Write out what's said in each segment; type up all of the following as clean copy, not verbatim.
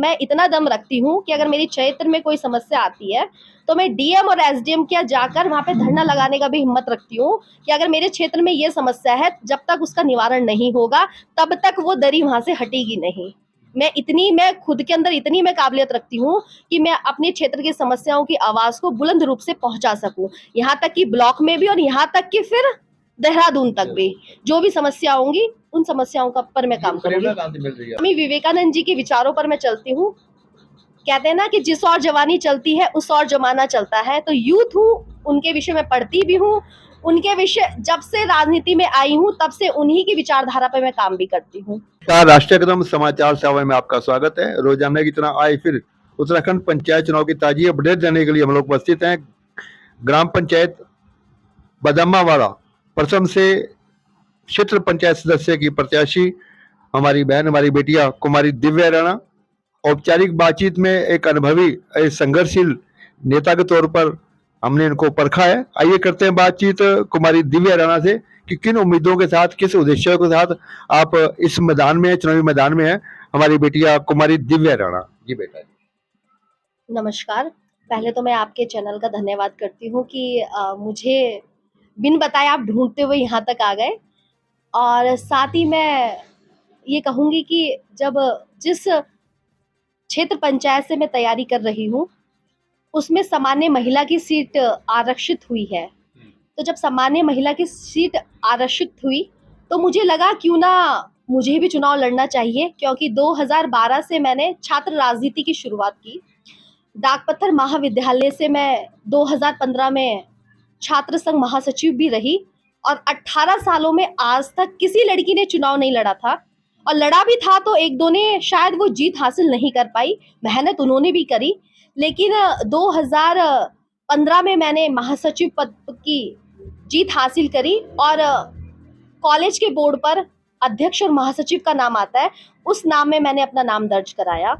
मैं इतना दम रखती हूँ कि अगर मेरी क्षेत्र में कोई समस्या आती है तो मैं डीएम और एसडीएम के जाकर वहां पे धरना लगाने का भी हिम्मत रखती हूँ कि अगर मेरे क्षेत्र में ये समस्या है, जब तक उसका निवारण नहीं होगा तब तक वो दरी वहां से हटेगी नहीं। मैं खुद के अंदर इतनी मैं काबिलियत रखती हूँ कि मैं अपने क्षेत्र की समस्याओं की आवाज को बुलंद रूप से पहुंचा सकूं, यहाँ तक कि ब्लॉक में भी और यहाँ तक कि फिर देहरादून तक भी जो भी समस्या होंगी उन समस्याओं का पर मैं काम करूंगी। स्वामी विवेकानंद जी के विचारों पर मैं चलती हूँ। कहते हैं ना कि जिस और जवानी चलती है उस और जमाना चलता है, तो यूथ हूँ, उनके विषय में पढ़ती भी हूँ, उनके विषय जब से राजनीति में आई हूँ तब से उन्हीं की विचारधारा पर मैं काम भी करती हूँ। राष्ट्रीय कदम समाचार सेवा में आपका स्वागत है। रोजाना की तरह आए फिर उत्तराखंड पंचायत चुनाव की ताजी अपडेट देने के लिए हम लोग उपस्थित हैं ग्राम पंचायत बदामावाड़ा प्रथम से क्षेत्र पंचायत सदस्य की प्रत्याशी हमारी बहन, हमारी बेटिया कुमारी दिव्या राणा। औपचारिक बातचीत में एक अनुभवी संघर्षशील नेता के तौर पर हमने इनको परखा है। आइए करते हैं बातचीत कुमारी दिव्या राणा से कि किन उम्मीदों के साथ, किस उद्देश्य के साथ आप इस मैदान में, चुनावी मैदान में है। हमारी बेटिया कुमारी दिव्या राणा जी। बेटा नमस्कार। पहले तो मैं आपके चैनल का धन्यवाद करती हूँ कि मुझे बिन बताए आप ढूंढते हुए यहाँ तक आ गए। और साथ ही मैं ये कहूँगी कि जब जिस क्षेत्र पंचायत से मैं तैयारी कर रही हूँ उसमें सामान्य महिला की सीट आरक्षित हुई है, तो जब सामान्य महिला की सीट आरक्षित हुई तो मुझे लगा क्यों ना मुझे भी चुनाव लड़ना चाहिए, क्योंकि 2012 से मैंने छात्र राजनीति की शुरुआत की। डाकपत्थर महाविद्यालय से मैं 2015 में छात्र संघ महासचिव भी रही और 18 सालों में आज तक किसी लड़की ने चुनाव नहीं लड़ा था, और लड़ा भी था तो एक दो ने शायद वो जीत हासिल नहीं कर पाई। मेहनत उन्होंने भी करी, लेकिन 2015 में मैंने महासचिव पद की जीत हासिल करी और कॉलेज के बोर्ड पर अध्यक्ष और महासचिव का नाम आता है, उस नाम में मैंने अपना नाम दर्ज कराया।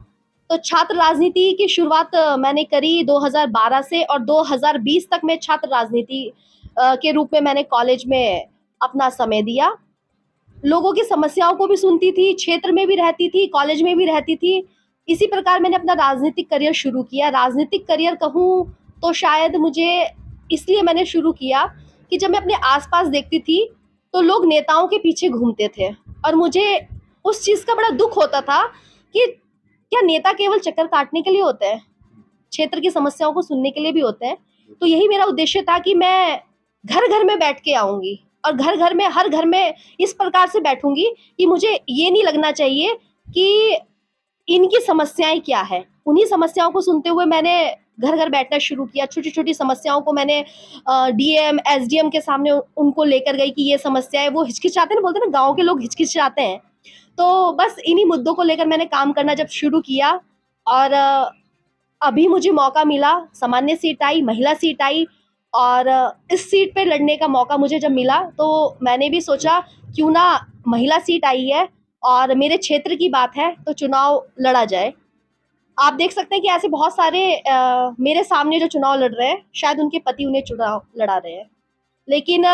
तो छात्र राजनीति की शुरुआत मैंने करी 2012 से और 2020 तक मैं छात्र राजनीति के रूप में मैंने कॉलेज में अपना समय दिया। लोगों की समस्याओं को भी सुनती थी, क्षेत्र में भी रहती थी, कॉलेज में भी रहती थी। इसी प्रकार मैंने अपना राजनीतिक करियर शुरू किया। राजनीतिक करियर कहूँ तो शायद मुझे इसलिए मैंने शुरू किया कि जब मैं अपने आसपास देखती थी तो लोग नेताओं के पीछे घूमते थे और मुझे उस चीज़ का बड़ा दुख होता था कि क्या नेता केवल चक्कर काटने के लिए होते हैं, क्षेत्र की समस्याओं को सुनने के लिए भी होते हैं। तो यही मेरा उद्देश्य था कि मैं घर घर में बैठ के आऊंगी और घर घर में, हर घर में इस प्रकार से बैठूंगी कि मुझे ये नहीं लगना चाहिए कि इनकी समस्याएं क्या है। उन्हीं समस्याओं को सुनते हुए मैंने घर घर बैठना शुरू किया। छोटी छोटी समस्याओं को मैंने डीएम एसडीएम के सामने उनको लेकर गई कि ये समस्या है। वो हिचकिचाते ना, बोलते ना गाँव के लोग हिचकिचाते हैं, तो बस इन्हीं मुद्दों को लेकर मैंने काम करना जब शुरू किया और अभी मुझे मौका मिला, सामान्य सीट आई, महिला सीट आई और इस सीट पे लड़ने का मौका मुझे जब मिला तो मैंने भी सोचा क्यों ना महिला सीट आई है और मेरे क्षेत्र की बात है तो चुनाव लड़ा जाए। आप देख सकते हैं कि ऐसे बहुत सारे मेरे सामने जो चुनाव लड़ रहे हैं, शायद उनके पति उन्हें चुनाव लड़ा रहे हैं, लेकिन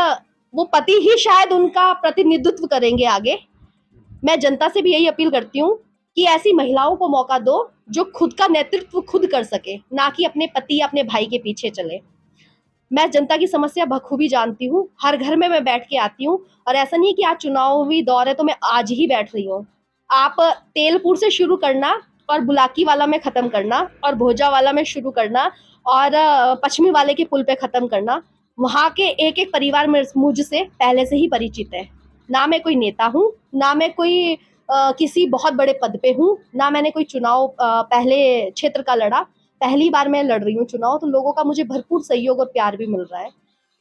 वो पति ही शायद उनका प्रतिनिधित्व करेंगे आगे। मैं जनता से भी यही अपील करती हूँ कि ऐसी महिलाओं को मौका दो जो खुद का नेतृत्व खुद कर सके, ना कि अपने पति या अपने भाई के पीछे चले। मैं जनता की समस्या बखूबी जानती हूँ, हर घर में मैं बैठ के आती हूँ और ऐसा नहीं कि आज चुनावी दौर है तो मैं आज ही बैठ रही हूँ। आप तेलपुर से शुरू करना और बुलाकी वाला में ख़त्म करना और भोजा वाला में शुरू करना और पश्चिमी वाले के पुल पे ख़त्म करना, वहाँ के एक एक परिवार में मुझसे पहले से ही परिचित है। ना मैं कोई नेता हूँ, ना मैं कोई किसी बहुत बड़े पद पे हूँ, ना मैंने कोई चुनाव पहले क्षेत्र का लड़ा। पहली बार मैं लड़ रही हूँ चुनाव, तो लोगों का मुझे भरपूर सहयोग और प्यार भी मिल रहा है,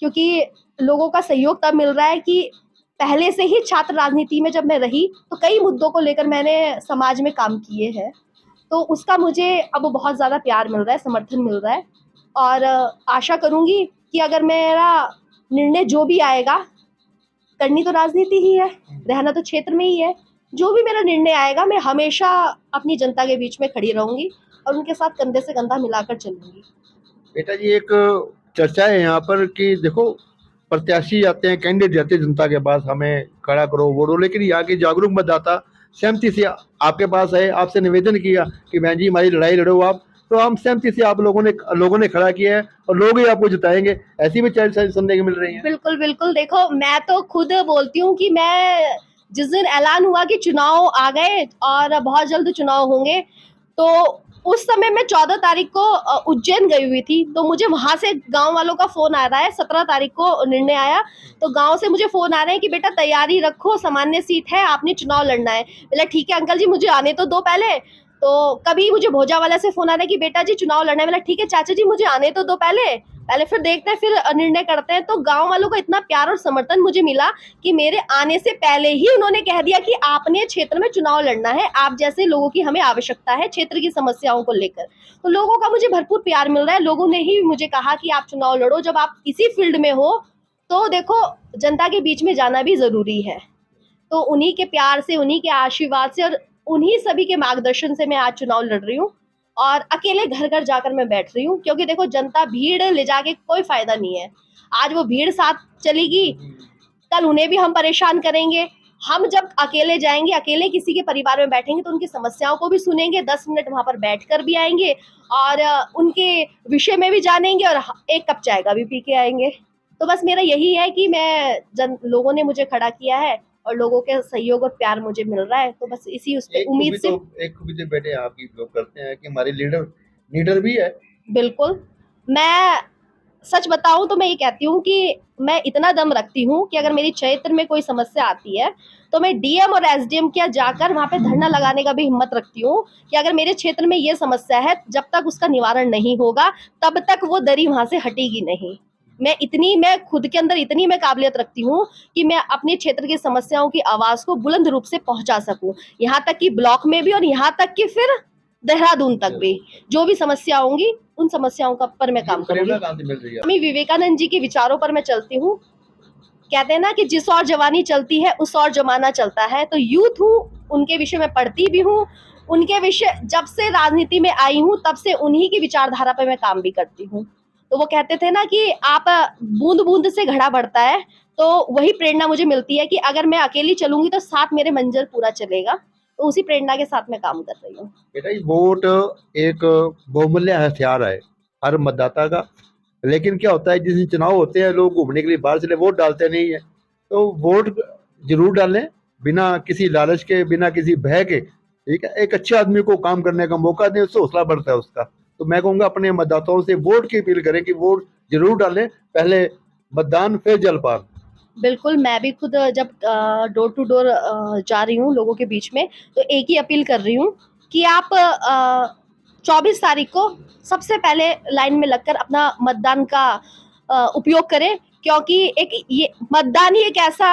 क्योंकि लोगों का सहयोग तब मिल रहा है कि पहले से ही छात्र राजनीति में जब मैं रही तो कई मुद्दों को लेकर मैंने समाज में काम किए हैं, तो उसका मुझे अब बहुत ज़्यादा प्यार मिल रहा है, समर्थन मिल रहा है। और आशा करूँगी कि अगर मेरा निर्णय जो भी आएगा, करनी तो राजनीति ही है, रहना तो क्षेत्र में ही है, जो भी मेरा निर्णय आएगा मैं हमेशा अपनी जनता के बीच में खड़ी रहूंगी और उनके साथ कंधे से कंधा मिलाकर चलूंगी। बेटा जी, एक चर्चा है यहाँ पर कि देखो प्रत्याशी आते हैं, कैंडिडेट जाते हैं जनता के पास, हमें खड़ा करो वोटो, लेकिन यहाँ के जागरूक मतदाता सहमति से आपके पास आए, आपसे निवेदन किया कि बहन जी हमारी लड़ाई लड़ो आप, तो हम सहमति से आप लोगों ने खड़ा किया है और लोग ही आपको जिताएंगे, ऐसी भी चर्चा सुनने को मिल रही है। बिल्कुल बिल्कुल, देखो मैं तो खुद बोलती हूँ कि मैं जिस दिन ऐलान हुआ कि चुनाव आ गए और बहुत जल्द चुनाव होंगे, तो उस समय मैं 14 तारीख को उज्जैन गई हुई थी, तो मुझे वहां से गांव वालों का फोन आ रहा है। 17 तारीख को निर्णय आया, तो गांव से मुझे फोन आ रहे हैं कि बेटा तैयारी रखो, सामान्य सीट है, आपने चुनाव लड़ना है। बोला ठीक है अंकल जी, मुझे आने तो दो पहले। तो कभी मुझे भोजा वाला से फोन आ रहा है कि बेटा जी चुनाव लड़ना है। बोला ठीक है चाचा जी, मुझे आने तो दो पहले फिर देखते हैं, फिर निर्णय करते हैं। तो गांव वालों का इतना प्यार और समर्थन मुझे मिला कि मेरे आने से पहले ही उन्होंने कह दिया कि आपने क्षेत्र में चुनाव लड़ना है, आप जैसे लोगों की हमें आवश्यकता है क्षेत्र की समस्याओं को लेकर। तो लोगों का मुझे भरपूर प्यार मिल रहा है, लोगों ने ही मुझे कहा कि आप चुनाव लड़ो, जब आप इसी फील्ड में हो तो देखो जनता के बीच में जाना भी जरूरी है। तो उन्हीं के प्यार से, उन्हीं के आशीर्वाद से और उन्हीं सभी के मार्गदर्शन से मैं आज चुनाव लड़ रही हूँ और अकेले घर घर जाकर मैं बैठ रही हूँ, क्योंकि देखो जनता भीड़ ले जाके कोई फायदा नहीं है। आज वो भीड़ साथ चलेगी, कल उन्हें भी हम परेशान करेंगे। हम जब अकेले जाएंगे, अकेले किसी के परिवार में बैठेंगे तो उनकी समस्याओं को भी सुनेंगे, 10 मिनट वहां पर बैठ कर भी आएंगे और उनके विषय में भी जानेंगे और एक कप चाय का भी पी के आएंगे। तो बस मेरा यही है कि लोगों ने मुझे खड़ा किया है और लोगों के सहयोग और प्यार मुझे मिल रहा है, तो बस इसी उस पे उम्मीद से। एक खूबी तो बेटे आपकी लोग करते हैं कि हमारे लीडर भी है। बिल्कुल, मैं सच बताऊं तो मैं ये कहती हूँ कि मैं इतना दम रखती हूँ कि अगर मेरी क्षेत्र में कोई समस्या आती है तो मैं डीएम और एसडीएम के जाकर वहां पे धरना लगाने का भी हिम्मत रखती हूँ कि अगर मेरे क्षेत्र में ये समस्या है, जब तक उसका निवारण नहीं होगा तब तक वो दरी वहां से हटेगी नहीं। मैं खुद के अंदर इतनी मैं काबिलियत रखती हूँ कि मैं अपने क्षेत्र की समस्याओं की आवाज को बुलंद रूप से पहुंचा सकूं, यहाँ तक कि ब्लॉक में भी और यहाँ तक कि फिर देहरादून तक भी जो भी समस्या होंगी उन समस्याओं का पर मैं काम करूंगी। स्वामी विवेकानंद जी के विचारों पर मैं चलती हूँ। कहते हैं ना कि जिस और जवानी चलती है उस और जमाना चलता है, तो यूथ हूँ, उनके विषय में पढ़ती भी हूँ, उनके विषय जब से राजनीति में आई हूँ तब से उन्हीं की विचारधारा पर मैं काम भी करती हूँ। तो वो कहते थे ना कि आप बूंद बूंद से घड़ा बढ़ता है, तो वही प्रेरणा मुझे मिलती है कि अगर मैं अकेली चलूंगी तो साथ मेरे मंजिल पूरा चलेगा। तो उसी प्रेरणा के साथ मैं काम कर रही हूँ। बेटा ये वोट एक बहुमूल्य हथियार है हर मतदाता का, लेकिन क्या होता है जिस दिन चुनाव होते हैं लोग घूमने के लिए बाहर से वोट डालते नहीं है, तो वोट जरूर डालें बिना किसी लालच के, बिना किसी भय के। ठीक है, एक अच्छे आदमी को काम करने का मौका दें, उससे हौसला बढ़ता है उसका। तो मैं कहूँगा अपने मतदाताओं से वोट की अपील करें कि वोट जरूर डालें, पहले मतदान फिर जलपान। बिल्कुल, मैं भी खुद जब डोर टू डोर जा रही हूँ लोगों के बीच में, तो एक ही अपील कर रही हूँ कि आप 24 तारीख को सबसे पहले लाइन में लगकर अपना मतदान का उपयोग करें, क्योंकि एक ये मतदान ही एक ऐसा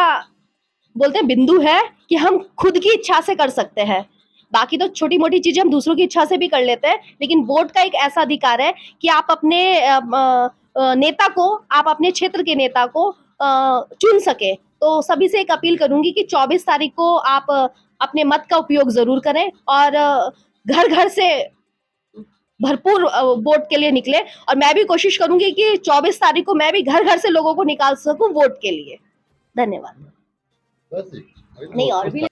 बोलते हैं बिंदु है कि हम खुद की इच्छा से कर सकते हैं। बाकी तो छोटी मोटी चीजें हम दूसरों की इच्छा से भी कर लेते हैं, लेकिन वोट का एक ऐसा अधिकार है कि आप अपने नेता को, आप अपने क्षेत्र के नेता को चुन सके। तो सभी से एक अपील करूंगी कि 24 तारीख को आप अपने मत का उपयोग जरूर करें और घर घर से भरपूर वोट के लिए निकले। और मैं भी कोशिश करूंगी कि 24 तारीख को मैं भी घर घर से लोगों को निकाल सकूं वोट के लिए। धन्यवाद। बस नहीं और भी